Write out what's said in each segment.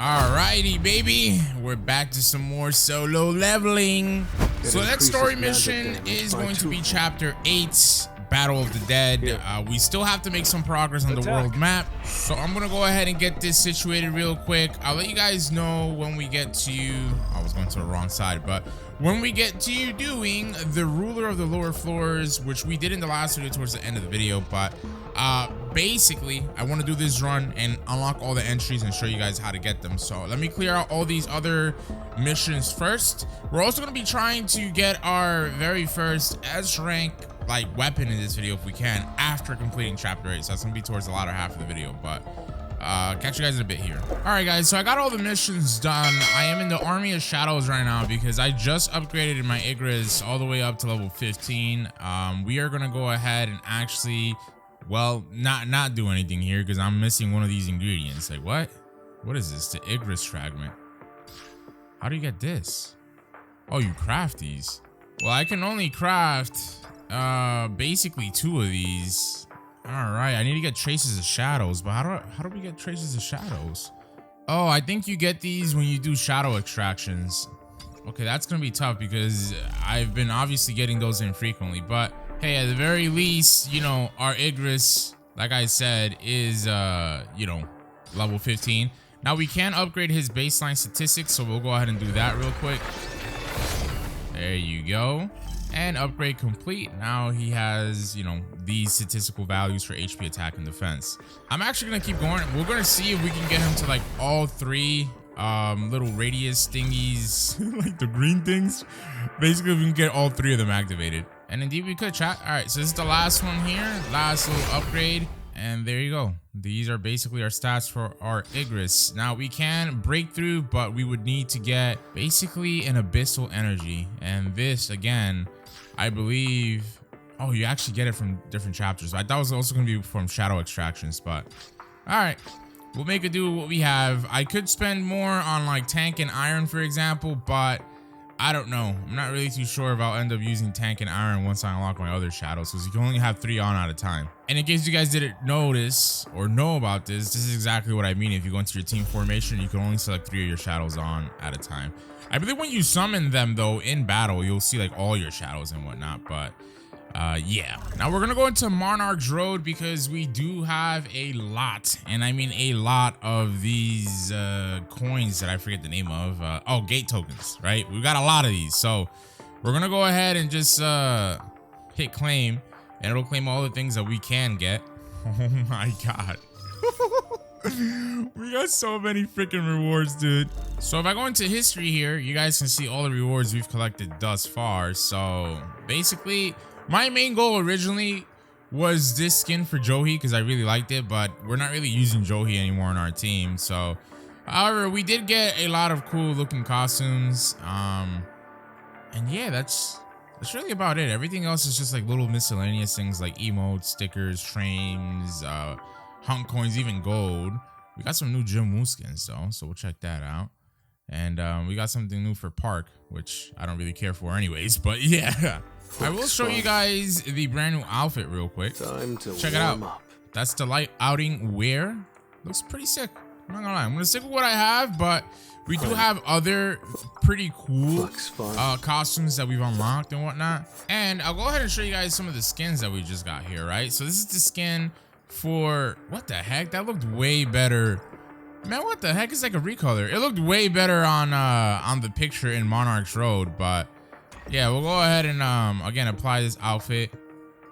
Alrighty, baby. We're back to some more solo leveling. So that story mission is going to be chapter 8, Battle of the Dead. We still have to make some progress on the world map. So I'm gonna go ahead and get this situated real quick. I'll let you guys know when we get to, I was going to the wrong side, but when we get to you doing the ruler of the lower floors, which we did in the last video towards the end of the video, but basically I want to do this run and unlock all the entries and show you guys how to get them. So let me clear out all these other missions first. We're also going to be trying to get our very first S rank like weapon in this video if we can, after completing chapter 8. So that's gonna be towards the latter half of the video, but catch you guys in a bit here. All right, guys, so I got all the missions done. I am in the Army of Shadows right now because I just upgraded my oGVexx all the way up to level 15. We are gonna go ahead and actually, well, not do anything here because I'm missing one of these ingredients. Like, what is this? The oGVexx fragment. How do you get this? Oh, you craft these. Well, I can only craft basically 2 of these. All right, I need to get traces of shadows, but how do we get traces of shadows? Oh, I think you get these when you do shadow extractions. Okay, that's gonna be tough because I've been obviously getting those infrequently, but hey, at the very least, you know, our oGVexx, like I said, is you know, level 15. Now we can upgrade his baseline statistics, so we'll go ahead and do that real quick. There you go. And upgrade complete. Now he has, you know, these statistical values for HP, attack, and defense. I'm actually gonna keep going. We're gonna see if we can get him to like all 3 little radius thingies, like the green things. Basically, we can get all 3 of them activated. And indeed we could, chat. All right, so this is the last one here, last little upgrade. And there you go. These are basically our stats for our oGVexx. Now we can break through, but we would need to get basically an abyssal energy. And this, again, I believe, oh, you actually get it from different chapters. I thought it was also going to be from shadow extractions, but all right, we'll make it do what we have. I could spend more on like tank and iron, for example, but I don't know. I'm not really too sure if I'll end up using tank and iron once I unlock my other shadows, because you can only have 3 on at a time. And in case you guys didn't notice or know about this is exactly what I mean. If you go into your team formation, you can only select 3 of your shadows on at a time. I believe when you summon them though in battle, you'll see like all your shadows and whatnot, but yeah. Now we're gonna go into Monarch's Road because we do have a lot, and I mean a lot of these coins that I forget the name of. Oh, gate tokens, right? We've got a lot of these, so we're gonna go ahead and just hit claim, and it'll claim all the things that we can get. Oh my god. We got so many freaking rewards, dude. So if I go into history here, you guys can see all the rewards we've collected thus far. So basically, my main goal originally was this skin for Johi because I really liked it, but we're not really using Johi anymore on our team. So, however, we did get a lot of cool looking costumes. And yeah, that's really about it. Everything else is just like little miscellaneous things like emotes, stickers, frames, hunt coins, even gold. We got some new Jim Woo skins though, so we'll check that out. And we got something new for Park, which I don't really care for anyways, but yeah. I will show you guys the brand new outfit real quick. Check it out. That's the light outing wear. Looks pretty sick. I'm not gonna lie. I'm gonna stick with what I have, but we do have other pretty cool costumes that we've unlocked and whatnot. And I'll go ahead and show you guys some of the skins that we just got here, right? So this is the skin for, what the heck? That looked way better. Man, what the heck? It's like a recolor. It looked way better on the picture in Monarch's Road, but yeah, we'll go ahead and again apply this outfit,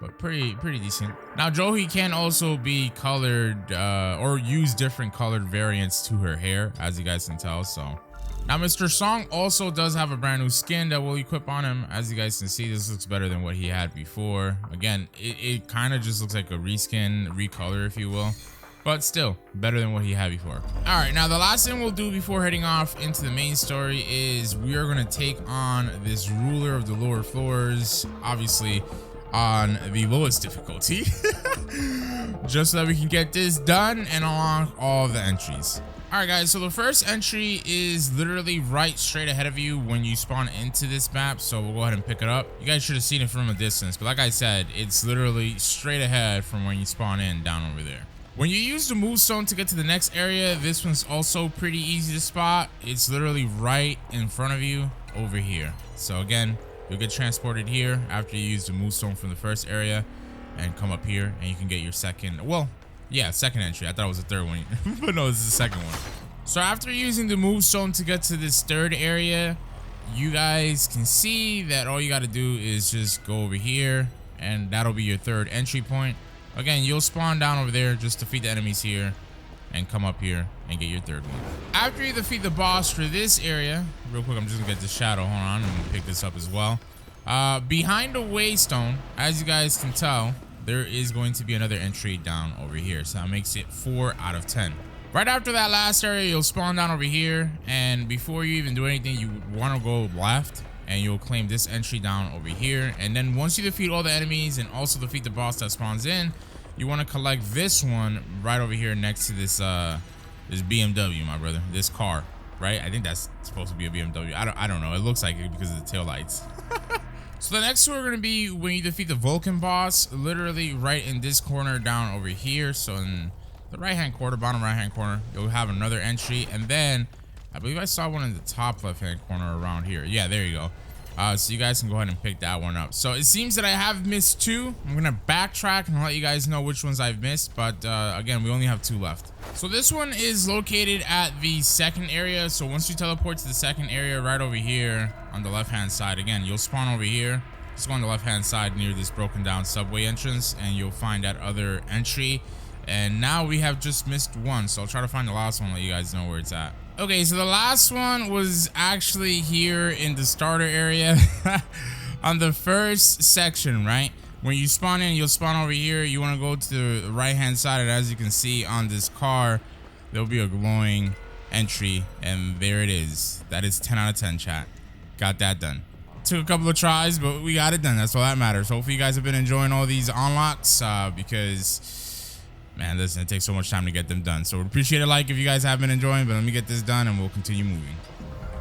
but pretty decent. Now Johi can also be colored or use different colored variants to her hair, as you guys can tell. So now Mr. Song also does have a brand new skin that we'll equip on him. As you guys can see, this looks better than what he had before. Again, it kind of just looks like a reskin, recolor, if you will, but still better than what he had before. All right, now the last thing we'll do before heading off into the main story is we are going to take on this ruler of the lower floors, obviously on the lowest difficulty, just so that we can get this done and unlock all of the entries. All right, guys, so the first entry is literally right straight ahead of you when you spawn into this map, so we'll go ahead and pick it up. You guys should have seen it from a distance, but like I said, it's literally straight ahead from when you spawn in down over there. When you use the move stone to get to the next area, this one's also pretty easy to spot. It's literally right in front of you over here. So again, you'll get transported here after you use the move stone from the first area and come up here and you can get your second, well, yeah, second entry. I thought it was the third one, but no, this is the second one. So after using the move stone to get to this third area, you guys can see that all you got to do is just go over here and that'll be your third entry point. Again, you'll spawn down over there, just defeat the enemies here and come up here and get your third one. After you defeat the boss for this area, real quick, I'm just gonna get the shadow. Hold on, I'm gonna pick this up as well. Behind the waystone, as you guys can tell, there is going to be another entry down over here. So that makes it 4 out of 10. Right after that last area, you'll spawn down over here. And before you even do anything, you want to go left and you'll claim this entry down over here. And then once you defeat all the enemies and also defeat the boss that spawns in, you want to collect this one right over here next to this this BMW, my brother, this car, right? I think that's supposed to be a BMW. I don't know. It looks like it because of the tail lights. So the next two are going to be when you defeat the Vulcan boss, literally right in this corner down over here. So in the right hand corner, bottom right hand corner, you'll have another entry. And then I believe I saw one in the top left hand corner around here. Yeah, there you go. So you guys can go ahead and pick that one up. So it seems that I have missed 2. I'm gonna backtrack and let you guys know which ones I've missed, but again, we only have 2 left. So this one is located at the second area. So once you teleport to the second area right over here on the left hand side, again, you'll spawn over here. Just go on the left hand side near this broken down subway entrance and you'll find that other entry. And now we have just missed 1, so I'll try to find the last one and let you guys know where it's at. Okay, so the last one was actually here in the starter area on the first section, right? When you spawn in, you'll spawn over here. You want to go to the right hand side, and as you can see on this car, there'll be a glowing entry, and there it is. That is 10 out of 10, chat. Got that done. Took a couple of tries, but we got it done. That's all that matters. Hopefully you guys have been enjoying all these unlocks because man, listen, it takes so much time to get them done. So we'd appreciate a like if you guys have been enjoying, but let me get this done and we'll continue moving.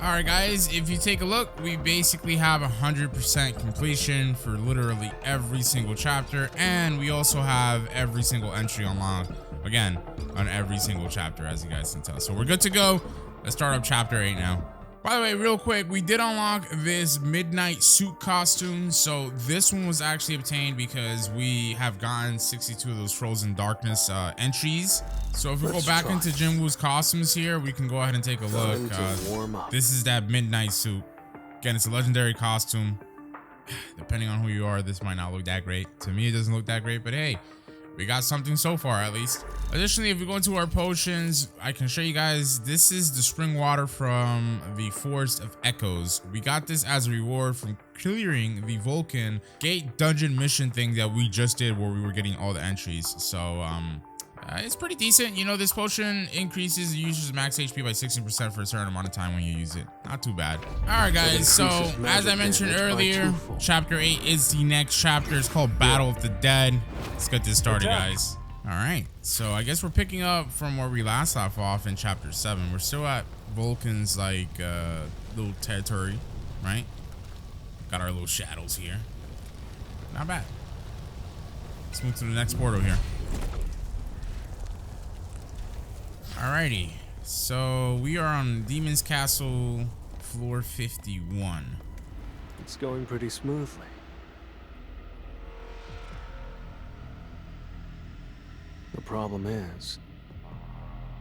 All right, guys, if you take a look, we basically have 100% completion for literally every single chapter. And we also have every single entry unlocked, again, on every single chapter, as you guys can tell. So we're good to go. Let's start up chapter 8 now. By the way, real quick, we did unlock this midnight suit costume. So this one was actually obtained because we have gotten 62 of those frozen darkness entries. So if we go back into Jinwoo's costumes here, we can go ahead and take a look. This is that midnight suit. Again, it's a legendary costume. Depending on who you are, this might not look that great. To me, it doesn't look that great, but hey, we got something so far at least. Additionally, if we go into our potions, I can show you guys, this is the spring water from the Forest of Echoes. We got this as a reward from clearing the Vulcan Gate dungeon mission thing that we just did where we were getting all the entries. So it's pretty decent. You know, this potion increases the user's max HP by 16% for a certain amount of time when you use it. Not too bad. All right, guys. So as I mentioned earlier, chapter 8 is the next chapter. It's called Battle of the Dead. Let's get this started, guys. All right. So I guess we're picking up from where we last left off in chapter 7. We're still at Vulcan's like little territory, right? Got our little shadows here. Not bad. Let's move to the next portal here. Alrighty, so we are on Demon's Castle, floor 51. It's going pretty smoothly. The problem is,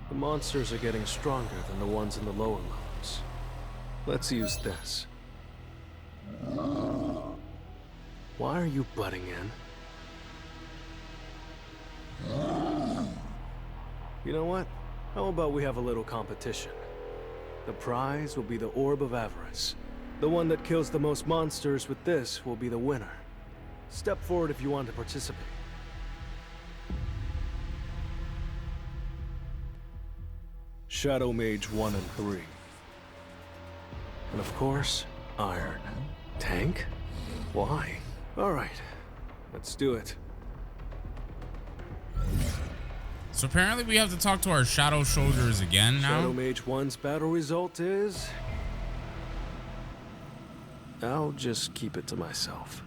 the monsters are getting stronger than the ones in the lower levels. Let's use this. Why are you butting in? You know what? How about we have a little competition? The prize will be the Orb of Avarice. The one that kills the most monsters with this will be the winner. Step forward if you want to participate. Shadow Mage 1 and 3. And of course, Iron. Tank? Why? Alright, let's do it. So apparently we have to talk to our Shadow Soldiers again now. Shadow Mage 1's battle result is... I'll just keep it to myself.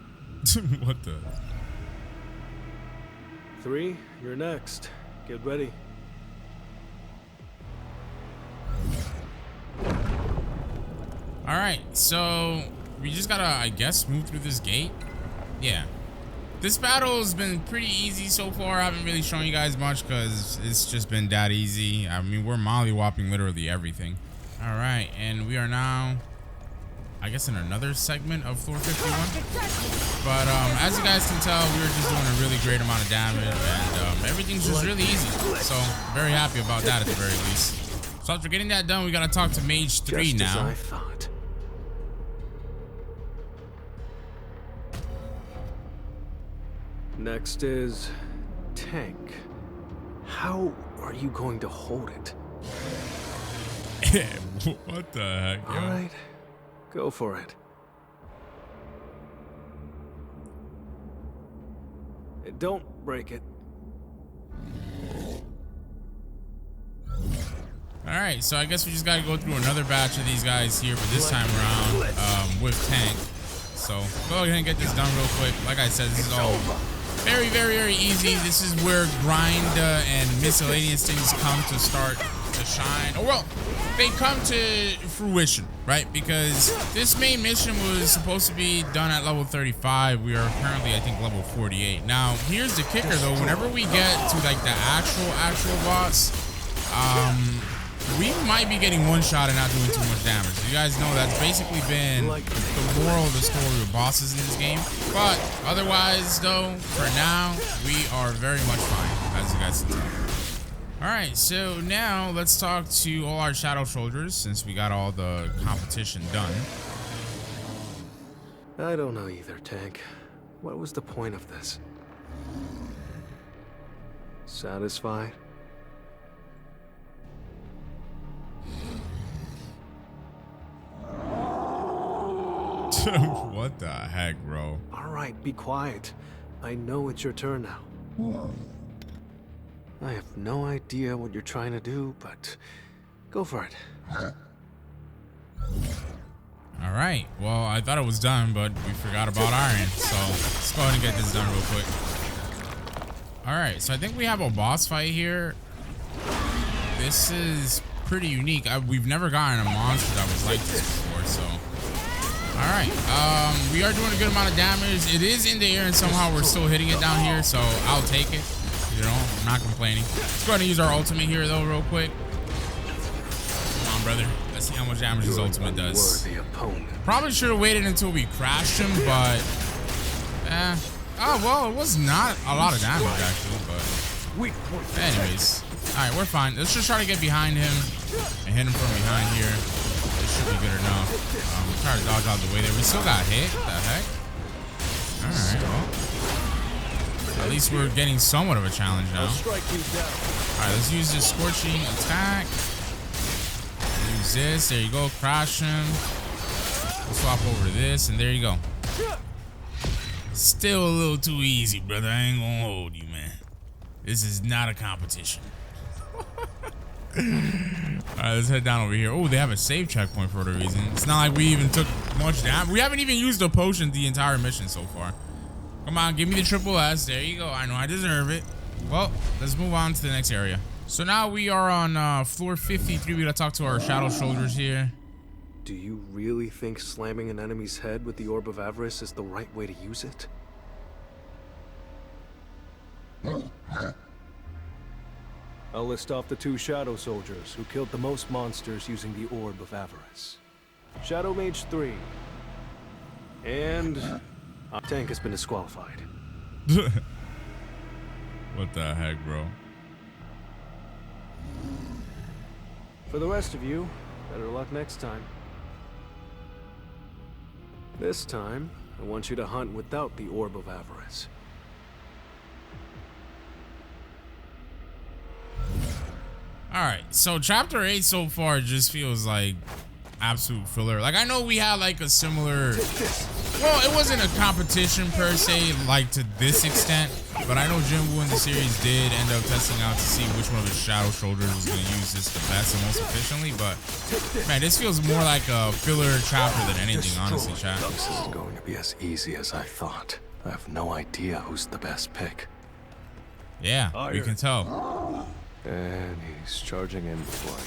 What the? 3, you're next. Get ready. All right, so we just gotta, I guess, move through this gate. Yeah. This battle has been pretty easy so far. I haven't really shown you guys much because it's just been that easy. I mean, we're molly-whopping literally everything. All right, and we are now, I guess, in another segment of floor 51. But as you guys can tell, we were just doing a really great amount of damage, and everything's just really easy. So very happy about that at the very least. So after getting that done, we gotta talk to Mage 3 Just now. as I thought. Next is tank. How are you going to hold it? What the heck, yo? All right, go for it. Don't break it. All right, so I guess we just gotta go through another batch of these guys here, but this time around with tank. So go ahead and get this done real quick. Like I said, this is all very, very, very easy. This is where grind and miscellaneous things come to start to shine. Oh, well, they come to fruition, right? Because this main mission was supposed to be done at level 35. We are currently, I think, level 48. Now, here's the kicker, though. Whenever we get to, like, the actual boss, we might be getting one shot and not doing too much damage. You guys know that's basically been the moral of the story of bosses in this game. But otherwise, though, for now, we are very much fine, as you guys can tell. All right, so now let's talk to all our shadow soldiers since we got all the competition done. I don't know either, tank. What was the point of this? Satisfied? What the heck, bro? All right, be quiet. I know it's your turn now. I have no idea what you're trying to do, but go for it. All right, well, I thought it was done, but we forgot about iron, so let's go ahead and get this done real quick. All right, so I think we have a boss fight here. This is pretty unique. We've never gotten a monster that was like this before, so. All right, we are doing a good amount of damage. It is in the air, and somehow we're still hitting it down here, so I'll take it. You know, I'm not complaining. Let's go ahead and use our ultimate here, though, real quick. Come on, brother. Let's see how much damage his ultimate does. Probably should have waited until we crashed him, but oh well, it was not a lot of damage actually. But anyways, all right, we're fine. Let's just try to get behind him and hit him from behind here. This should be good enough. We'll try to dodge out the way there. We still got hit. What the heck? All right, well, at least we're getting somewhat of a challenge now. All right, let's use this scorching attack. Use this. There you go. Crash him. We'll swap over to this, and there you go. Still a little too easy, brother. I ain't gonna hold you, man. This is not a competition. All right, let's head down over here. Oh, they have a save checkpoint for whatever reason. It's not like we even took much damage. We haven't even used a potion the entire mission so far. Come on, give me the triple S. There you go. I know I deserve it. Well, let's move on to the next area. So now we are on floor 53. We gotta talk to our shadow soldiers here. Do you really think slamming an enemy's head with the Orb of Avarice is the right way to use it? I'll list off the 2 shadow soldiers who killed the most monsters using the Orb of Avarice. Shadow Mage 3. And our tank has been disqualified. What the heck, bro? For the rest of you, better luck next time. This time, I want you to hunt without the Orb of Avarice. All right, so chapter 8 so far just feels like absolute filler. Like, I know we had like a similar, well, it wasn't a competition per se, like to this extent, but I know Jinwoo in the series did end up testing out to see which one of his shadow soldiers was going to use this the best and most efficiently. But man, this feels more like a filler chapter than anything, honestly, chat. This isn't going to be as easy as I thought. I have no idea who's the best pick. Yeah, we can tell. And he's charging in before I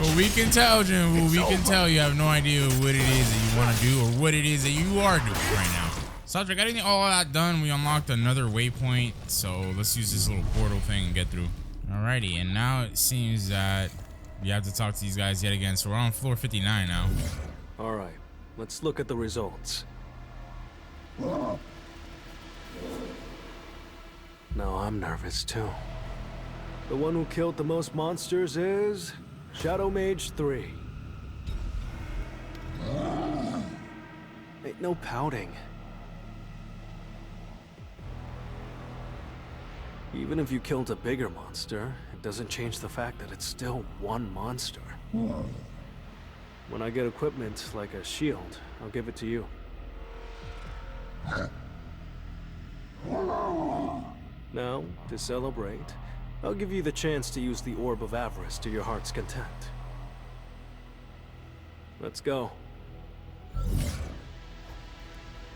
Well, we can tell, Jim. Well, we can tell you have no idea what it is that you want to do or what it is that you are doing right now. Sadra, getting all of that done, we unlocked another waypoint. So let's use this little portal thing and get through. Alrighty, and now it seems that we have to talk to these guys yet again. So we're on floor 59 now. All right, let's look at the results. Now I'm nervous too. The one who killed the most monsters is Shadow Mage 3. Ain't no pouting. Even if you killed a bigger monster, it doesn't change the fact that it's still one monster. When I get equipment like a shield, I'll give it to you. Now, to celebrate, I'll give you the chance to use the Orb of Avarice to your heart's content. Let's go.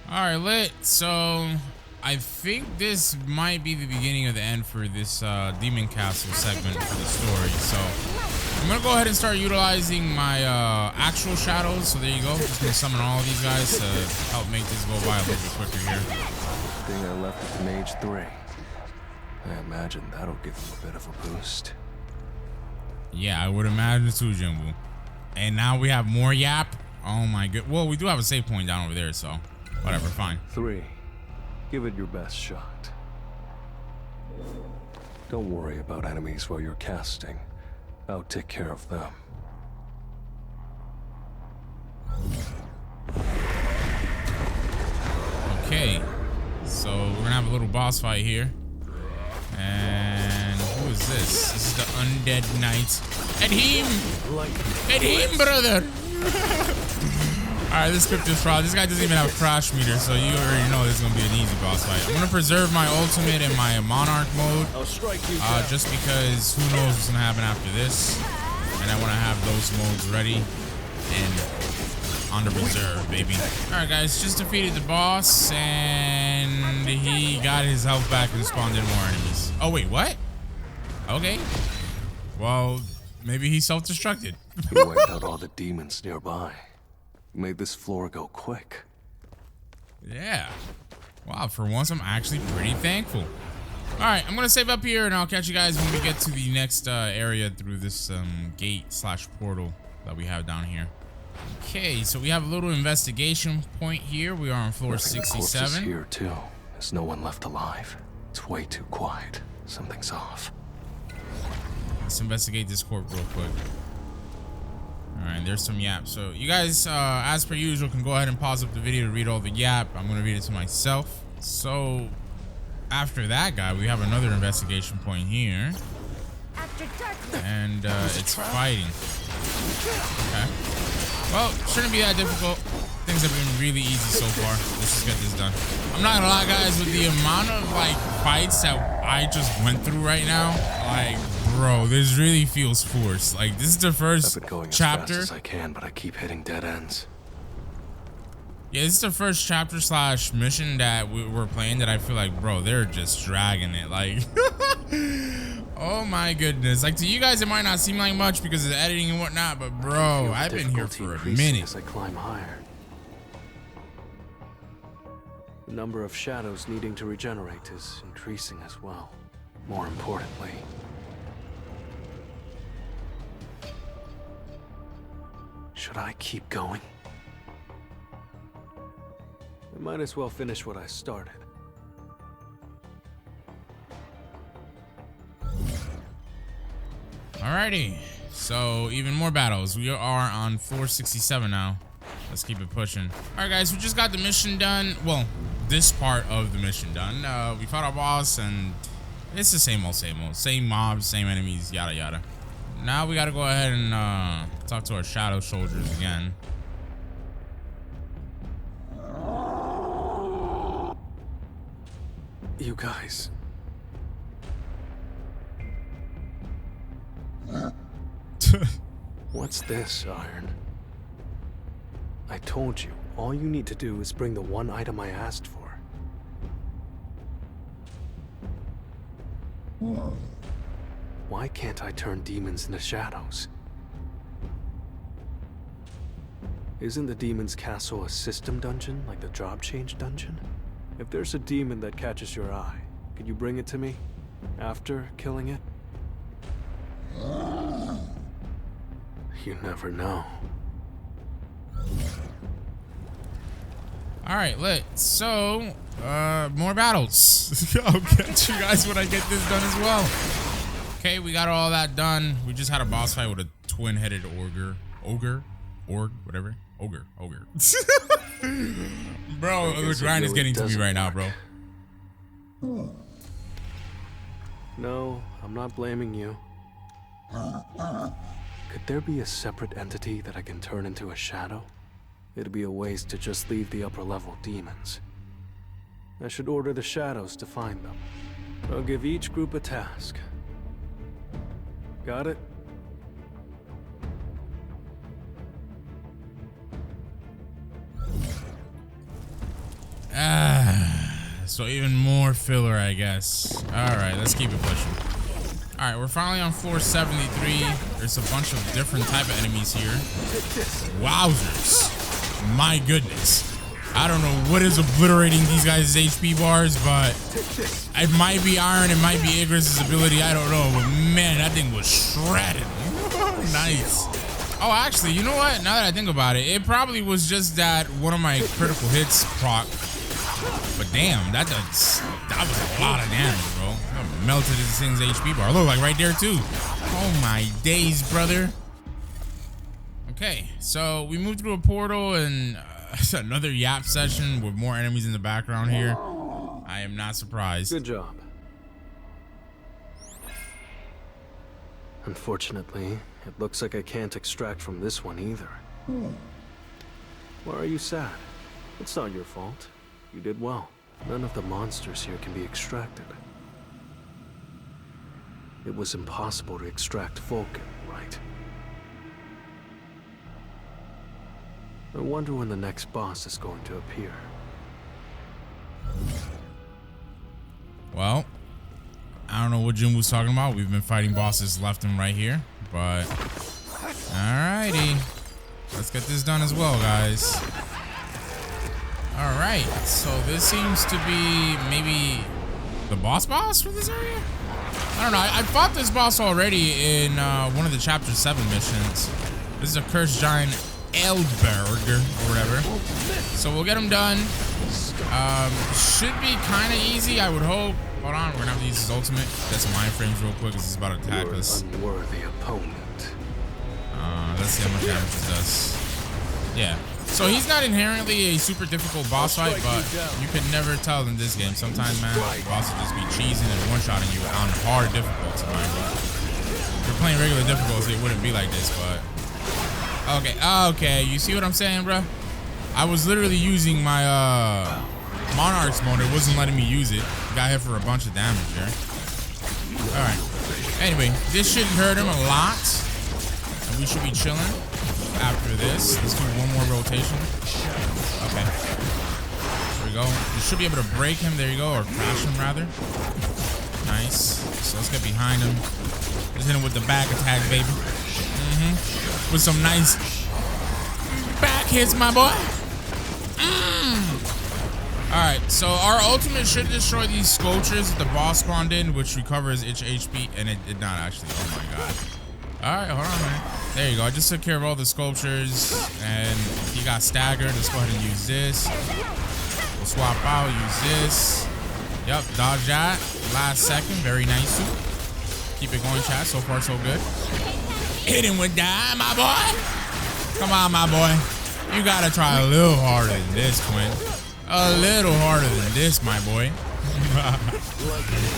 Alright, lit. So I think this might be the beginning of the end for this Demon Castle segment for the story. So I'm gonna go ahead and start utilizing my actual shadows. So there you go. Just gonna summon all of these guys to help make this go by a little bit quicker here. Thing I left with Mage 3. I imagine that'll give him a bit of a boost. Yeah, I would imagine too, Jimbo. And now we have more Yap. Oh my god. Well, we do have a save point down over there, so whatever, fine. 3. Give it your best shot. Don't worry about enemies while you're casting. I'll take care of them. Okay. So we're gonna have a little boss fight here. And who is this? This is the Undead Knight. Edheem! Edheem, brother! Alright, this script is fraud. This guy doesn't even have a crash meter, so you already know this is gonna be an easy boss fight. I'm gonna preserve my ultimate and my Monarch mode. Just because who knows what's gonna happen after this. And I wanna have those modes ready and on the reserve, baby. Alright guys, just defeated the boss and he got his health back and spawned in more enemies. Oh wait, what? Okay. Well, maybe he self-destructed. You wiped out all the demons nearby. Made this floor go quick. Yeah. Wow, for once I'm actually pretty thankful. Alright, I'm gonna save up here and I'll catch you guys when we get to the next area through this gate/portal that we have down here. Okay, so we have a little investigation point here. We are on floor 67. Here too. There's no one left alive. It's way too quiet. Something's off. Let's investigate this corp real quick. Alright, there's some Yap. So you guys, as per usual, can go ahead and pause up the video to read all the Yap. I'm gonna read it to myself. So after that guy, we have another investigation point here. And it's fighting. Okay. Well, shouldn't be that difficult. Things have been really easy so far. Let's just get this done. I'm not gonna lie, guys, with the amount of like fights that I just went through right now, like, bro, this really feels forced. Like, this is the first I've been going chapter. As fast as I can, but I keep hitting dead ends. Yeah, this is the first chapter/mission that we're playing that I feel like, bro, they're just dragging it. Like, oh my goodness. Like, to you guys, it might not seem like much because of the editing and whatnot, but bro, I've been here for a minute. As I climb higher. The number of shadows needing to regenerate is increasing as well. More importantly, should I keep going? I might as well finish what I started. Alrighty, so even more battles. We are on floor 67 now. Let's keep it pushing. Alright guys, we just got the mission done. Well, this part of the mission done. We fought our boss and it's the same old. Same mobs, same enemies, yada yada. Now we gotta go ahead and talk to our shadow soldiers again. You guys. What's this, Iron? I told you, all you need to do is bring the one item I asked for. Why can't I turn demons into shadows? Isn't the demon's castle a system dungeon, like the job change dungeon? If there's a demon that catches your eye, could you bring it to me after killing it? You never know. All right, lit. So, more battles. I'll catch you guys when I get this done as well. Okay, we got all that done. We just had a boss fight with a twin-headed ogre, whatever. Ogre. Bro, the grind is getting to me right now, bro. No, I'm not blaming you. Could there be a separate entity that I can turn into a shadow? It'd be a waste to just leave the upper level demons. I should order the shadows to find them. I'll give each group a task. Got it? So even more filler, I guess. All right, let's keep it pushing. All right, we're finally on floor 73. There's a bunch of different type of enemies here. Wowzers. My goodness. I don't know what is obliterating these guys' HP bars, but it might be iron, it might be Igris's ability, I don't know. But man, that thing was shredded. Nice. Oh, actually, you know what? Now that I think about it, it probably was just that one of my critical hits proc. But damn, that was a lot of damage, bro. That melted this thing's HP bar. Look, like right there too. Oh my days, brother. Okay, so we moved through a portal and another yap session with more enemies in the background here. I am not surprised. Good job. Unfortunately, it looks like I can't extract from this one either. Why are you sad? It's not your fault. You did well. None of the monsters here can be extracted. It was impossible to extract Vulcan, right? I wonder when the next boss is going to appear. Well, I don't know what Jim was talking about. We've been fighting bosses left and right here, but alrighty. Let's get this done as well, guys. All right, so this seems to be maybe the boss for this area? I don't know. I fought this boss already in one of the chapter 7 missions. This is a cursed giant Eldberg or whatever. So we'll get him done. Should be kind of easy, I would hope. Hold on, we're gonna have to use his ultimate. Get some mind frames real quick because he's about to attack us. Unworthy opponent. Let's see how much damage it does. Yeah. So he's not inherently a super difficult boss fight, but you can never tell in this game. Sometimes, man, the boss will just be cheesing and one-shotting you on hard difficulty, man. If you're playing regular difficulty, it wouldn't be like this, but... Okay, you see what I'm saying, bro? I was literally using my Monarch's mode. It wasn't letting me use it. Got hit for a bunch of damage there. Alright. Anyway, this shouldn't hurt him a lot. And we should be chilling. After this, let's do one more rotation. Okay. There we go. You should be able to break him. There you go. Or crash him, rather. Nice. So let's get behind him. Just hit him with the back attack, baby. With some nice back hits, my boy. Alright, so our ultimate should destroy these sculptures that the boss spawned in, which recovers its HP. And it did not actually. Oh, my God. Alright, hold on, man. There you go. I just took care of all the sculptures and he got staggered. Let's go ahead and use this. We'll swap out, use this. Yep, dodge that. Last second, very nice. Keep it going, chat. So far, so good. Hit him with that, my boy. Come on, my boy. You gotta try a little harder than this, Quinn. A little harder than this, my boy.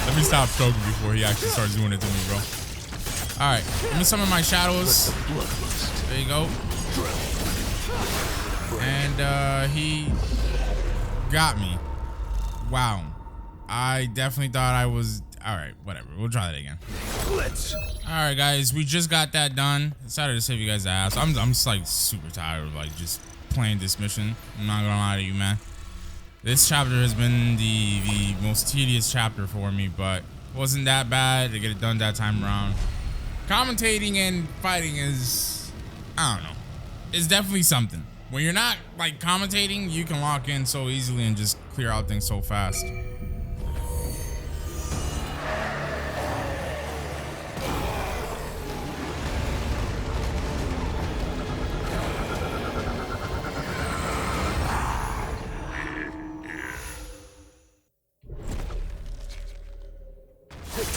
Let me stop stroking before he actually starts doing it to me, bro. Alright, let me summon my shadows. There you go. And he got me. Wow. I definitely thought I was... Alright, whatever. We'll try that again. Alright, guys. We just got that done. Decided to save you guys the ass. I'm just like super tired of like just playing this mission. I'm not gonna lie to you, man. This chapter has been the most tedious chapter for me, but Wasn't that bad to get it done that time around. Commentating and fighting is, I don't know, it's definitely something. When you're not like commentating, you can lock in so easily and just clear out things so fast.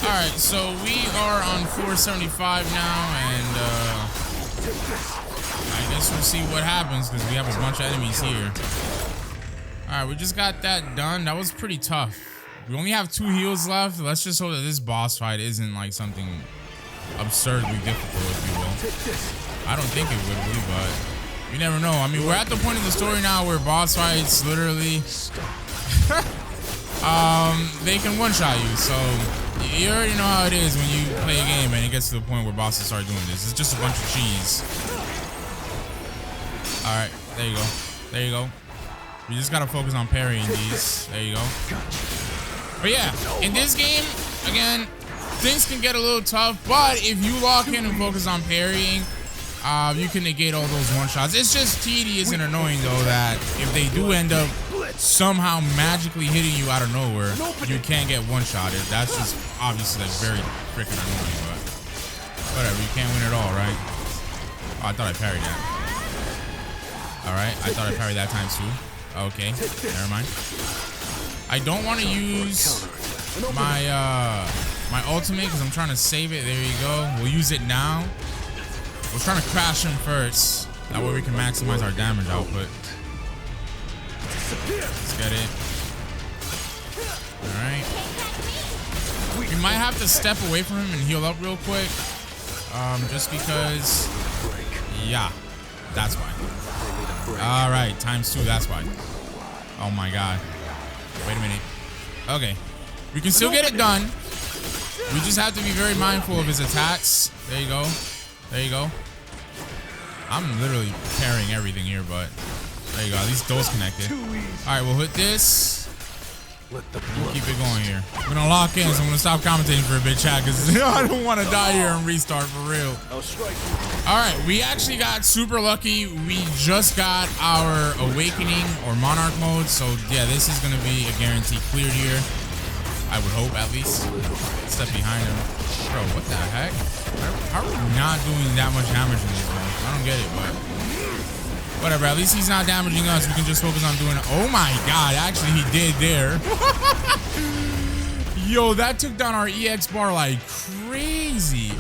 Alright, so we are on 475 now, and I guess we'll see what happens because we have a bunch of enemies here. Alright, we just got that done. That was pretty tough. We only have 2 heals left. Let's just hope that this boss fight isn't like something absurdly difficult, if you will. I don't think it would be, but you never know. I mean, we're at the point of the story now where boss fights literally they can one-shot you, so you already know how it is when you play a game and it gets to the point where bosses start doing this. It's just a bunch of cheese. Alright, there you go. There you go. We just gotta focus on parrying these. There you go. But yeah, in this game, again, things can get a little tough, but if you lock in and focus on parrying, you can negate all those one-shots. It's just tedious and annoying, though, that if they do end up somehow magically hitting you out of nowhere, you can't get one-shotted. That's just obviously like very freaking annoying, but whatever, you can't win it all, right? Oh, I thought I parried that. Alright, I thought I parried that time too. Okay, never mind. I don't want to use my my ultimate because I'm trying to save it. There you go. We'll use it now. We're trying to crash him first. That way we can maximize our damage output. Let's get it. Alright. We might have to step away from him and heal up real quick. Just because. Yeah, that's why. Alright, ×2, that's why. Oh my god. Wait a minute. Okay. We can still get it done. We just have to be very mindful of his attacks. There you go. There you go. I'm literally parrying everything here, but there you go. At least those connected. Alright, we'll hit this. We'll keep it going here. I'm gonna lock in, so I'm gonna stop commentating for a bit, chat, because I don't want to die here and restart for real. Alright, we actually got super lucky. We just got our Awakening or Monarch mode, so yeah, this is gonna be a guaranteed cleared here. I would hope, at least. Step behind him. Bro, what the heck? How are we not doing that much damage in this one? I don't get it, but whatever. At least he's not damaging us. We can just focus on doing it. Oh my god, actually he did there. Yo, that took down our EX bar like crazy.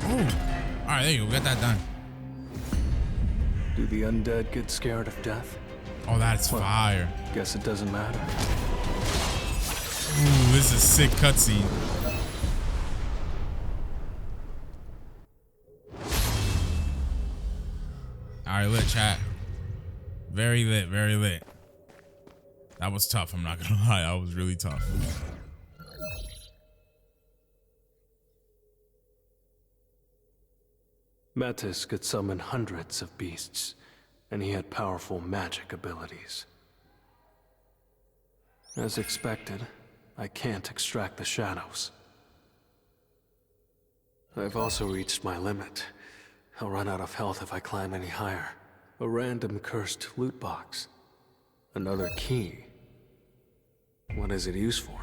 Oh, all right, there you go. We got that done. Do the undead get scared of death? Oh, that's fire. Guess it doesn't matter. Ooh, this is a sick cutscene. Alright, lit, chat. Very lit, very lit. That was tough, I'm not gonna lie. That was really tough. Metis could summon hundreds of beasts, and he had powerful magic abilities. As expected, I can't extract the shadows. I've also reached my limit. I'll run out of health if I climb any higher. A random cursed loot box. Another key. What is it used for?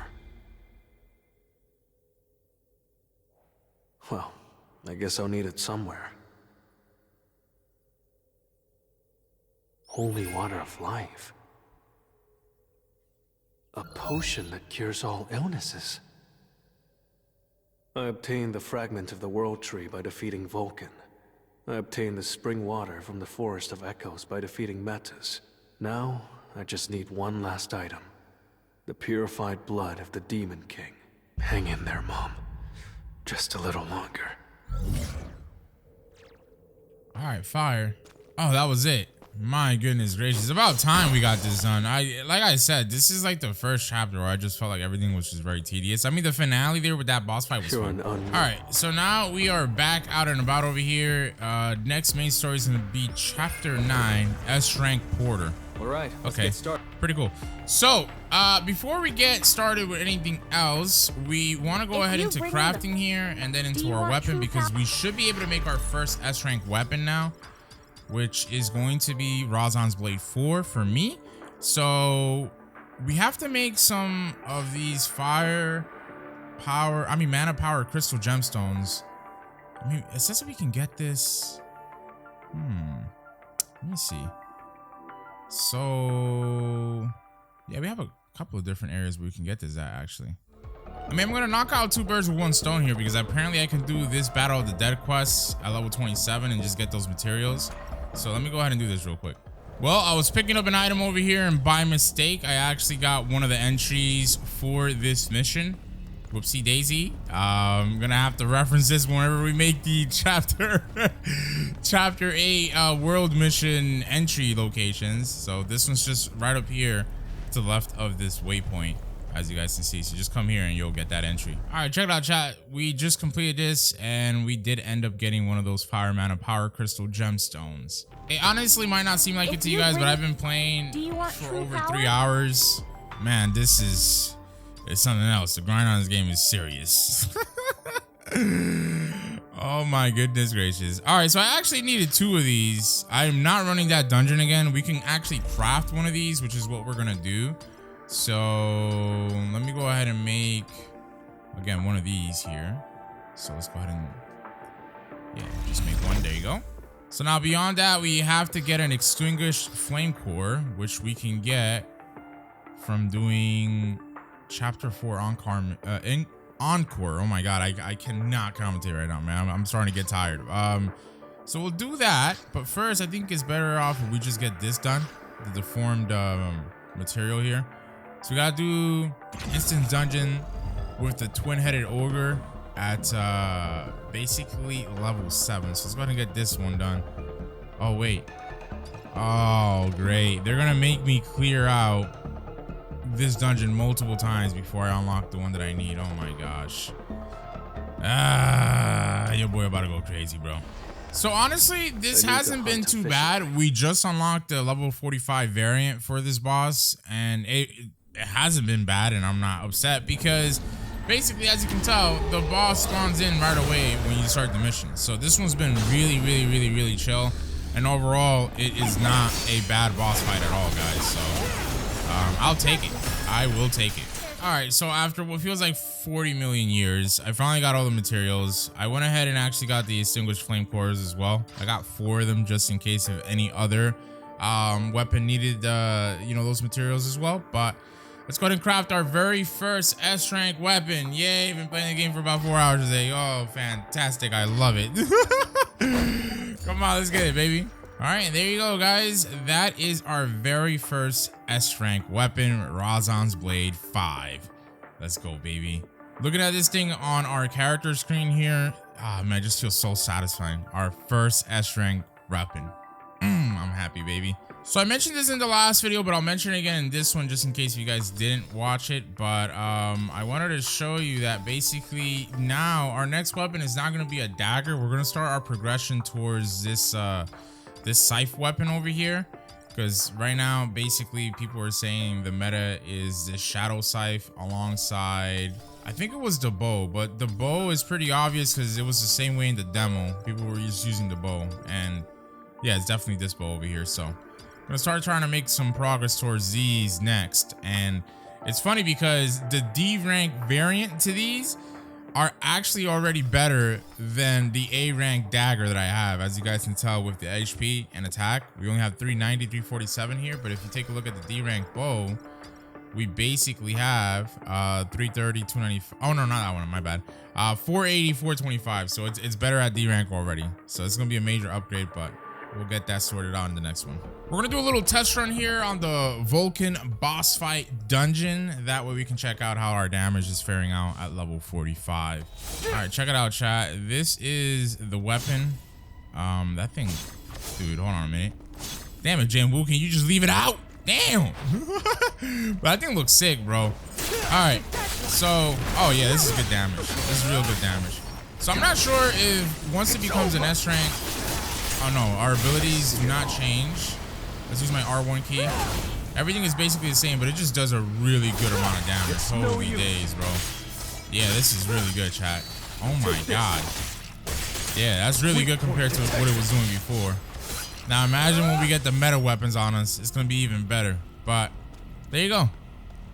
Well, I guess I'll need it somewhere. Holy water of life. A potion that cures all illnesses. I obtained the fragment of the World Tree by defeating Vulcan. I obtained the spring water from the Forest of Echoes by defeating Metis. Now, I just need one last item. The purified blood of the Demon King. Hang in there, Mom. Just a little longer. Alright, fire. Oh, that was it. My goodness gracious. About time we got this done. Like I said, this is like the first chapter where I just felt like everything was just very tedious. I mean, the finale there with that boss fight was fun. Alright, so now we are back out and about over here. Next main story is going to be chapter 9, S rank Porter. All right, let's Okay, get started. pretty cool. So, before we get started with anything else, we want to go ahead into crafting here and then into our weapon, because we should be able to make our first S rank weapon now, which is going to be Razan's Blade 4 for me. So, we have to make some of these mana power crystal gemstones. I mean, it says that we can get this. Let me see. So, yeah, we have a couple of different areas where we can get this at, actually. I mean, I'm going to knock out 2 birds with 1 stone here, because apparently I can do this Battle of the Dead quest at level 27 and just get those materials. So let me go ahead and do this real quick. Well, I was picking up an item over here, and by mistake, I actually got one of the entries for this mission. Whoopsie daisy. I'm gonna have to reference this whenever we make the chapter 8 world mission entry locations. So this one's just right up here to the left of this waypoint, as you guys can see. So just come here and you'll get that entry. All right, check it out, chat. We just completed this and we did end up getting one of those fire mana power crystal gemstones. It honestly might not seem like it to you guys, but I've been playing for over 3 hours. Man, this is... it's something else. The grind on this game is serious. Oh my goodness gracious. All right, so I actually needed 2 of these. I am not running that dungeon again. We can actually craft one of these, which is what we're gonna do. So let me go ahead and make, again, one of these here. So let's go ahead and, yeah, just make one. There you go. So now beyond that, we have to get an extinguished flame core, which we can get from doing Chapter 4 Encore. Oh my god, I cannot commentate right now, man. I'm starting to get tired. So we'll do that, but first I think it's better off if we just get this done, the deformed material here. So we gotta do instant dungeon with the twin-headed ogre at basically level 7. So let's go ahead and get this one done. Oh wait. Oh great, they're gonna make me clear out this dungeon multiple times before I unlock the one that I need. Oh my gosh. Your boy about to go crazy, bro. So honestly, this hasn't been too bad. We just unlocked the level 45 variant for this boss, and it hasn't been bad, and I'm not upset because basically, as you can tell, the boss spawns in right away when you start the mission. So this one's been really chill, and overall, it is not a bad boss fight at all, guys. So I'll take it. I will take it. All right, so after what feels like 40 million years, I finally got all the materials. I went ahead and actually got the extinguished flame cores as well. I got 4 of them just in case of any other weapon needed, you know, those materials as well. But let's go ahead and craft our very first S rank weapon. Yay, been playing the game for about 4 hours today. Oh, fantastic. I love it. Come on, let's get it, baby. All right, there you go, guys. That is our very first S rank weapon, Razan's Blade 5. Let's go, baby. Looking at this thing on our character screen here, man, it just feels so satisfying. Our first S rank weapon. I'm happy, baby. So I mentioned this in the last video, but I'll mention it again in this one just in case you guys didn't watch it. But I wanted to show you that basically now our next weapon is not going to be a dagger. We're going to start our progression towards this this scythe weapon over here, because right now basically people are saying the meta is this shadow scythe alongside, I think it was the bow, but the bow is pretty obvious because it was the same way in the demo. People were just using the bow, and yeah, it's definitely this bow over here. So I'm gonna start trying to make some progress towards these next. And it's funny because the D rank variant to these are actually already better than the A rank dagger that I have. As you guys can tell with the HP and attack, we only have 390, 347 here. But if you take a look at the D rank bow, we basically have 330, 290. Oh no, not that one, my bad. 480, 425. So it's better at D rank already. So it's gonna be a major upgrade, but we'll get that sorted out in the next one. We're gonna do a little test run here on the Vulcan boss fight dungeon. That way we can check out how our damage is faring out at level 45. All right, check it out, chat. This is the weapon. That thing, dude, hold on a minute. Damn it, Jane-Woo, can you just leave it out? Damn. But that thing looks sick, bro. All right, so, oh yeah, this is good damage. This is real good damage. So I'm not sure if once it becomes an S rank, oh no, our abilities do not change. Let's use my R1 key. Everything is basically the same, but it just does a really good amount of damage. Holy days, bro. Yeah, this is really good, chat. Oh my god. Yeah, that's really good compared to what it was doing before. Now imagine when we get the meta weapons on us, it's gonna be even better. But there you go.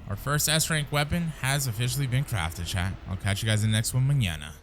Our first S rank weapon has officially been crafted, chat. I'll catch you guys in the next one mañana.